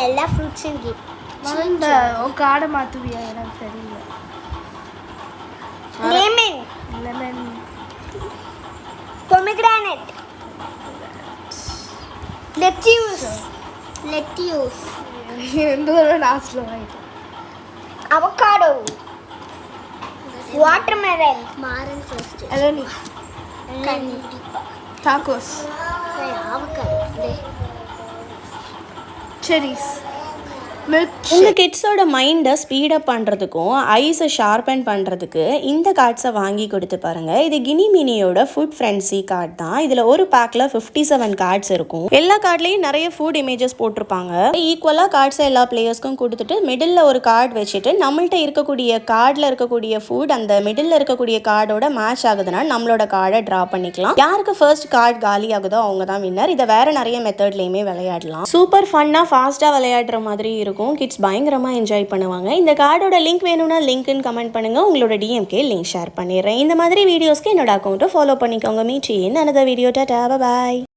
எல்லா ஃப்ரூட்ஸும் இந்த காடை மாற்றுவியா எனக்கு தெரியல. லெமன் லெமன், பொமக்ரானட், லெட்யூஸ் எந்த தடவை நாசில் வாங்கிட்டேன். அவகாடோ, வாட்டர்மெலன், இளநீ, டாக்கோஸ், செரிஸ், மில்க். உங்கள் கிட்ஸோட மைண்டை ஸ்பீடப் பண்ணுறதுக்கும் ஐஸை ஷார்பன் பண்ணுறதுக்கு இந்த கார்ட்ஸை வாங்கி கொடுத்து பாருங்கள். இது கினி மினியோட ஃபுட் ஃப்ரெண்ட்ஸி கார்ட் தான். இதில் ஒரு பேக்கில் 57 கார்ட்ஸ் இருக்கும். எல்லா கார்ட்லேயும் நிறைய ஃபுட் இமேஜஸ் போட்டிருப்பாங்க. ஈக்குவலாக கார்ட்ஸை எல்லா பிளேயர்ஸ்க்கும் கொடுத்துட்டு மிடில் ஒரு கார்டு வச்சுட்டு நம்மள்ட்ட இருக்கக்கூடிய கார்டில் இருக்கக்கூடிய ஃபுட் அந்த மிடில் இருக்கக்கூடிய கார்டோட மேட்ச் ஆகுதுன்னா நம்மளோட கார்டை ட்ரா பண்ணிக்கலாம். யாருக்கு ஃபர்ஸ்ட் கார்டு காலி ஆகுதோ அவங்க தான் வின்னர். இதை வேற நிறைய மெத்தட்லேயுமே விளையாடலாம். சூப்பர் ஃபன்னாக ஃபாஸ்ட்டாக விளையாடுற மாதிரி இருக்கும். கிட்ஸ் பயங்கரமாக என்ஜாய் பண்ணுவாங்க. இந்த கார்டோட லிங்க் வேணும்னா லிங்க்னு கமெண்ட் பண்ணுங்க. உங்களோட டிஎம்கே லிங்க் ஷேர் பண்ணிடுறேன். இந்த மாதிரி வீடியோஸ்க்கு என்னோட அக்கௌண்ட்டை ஃபாலோ பண்ணிக்கோங்க. Meet in another video. Tata, by.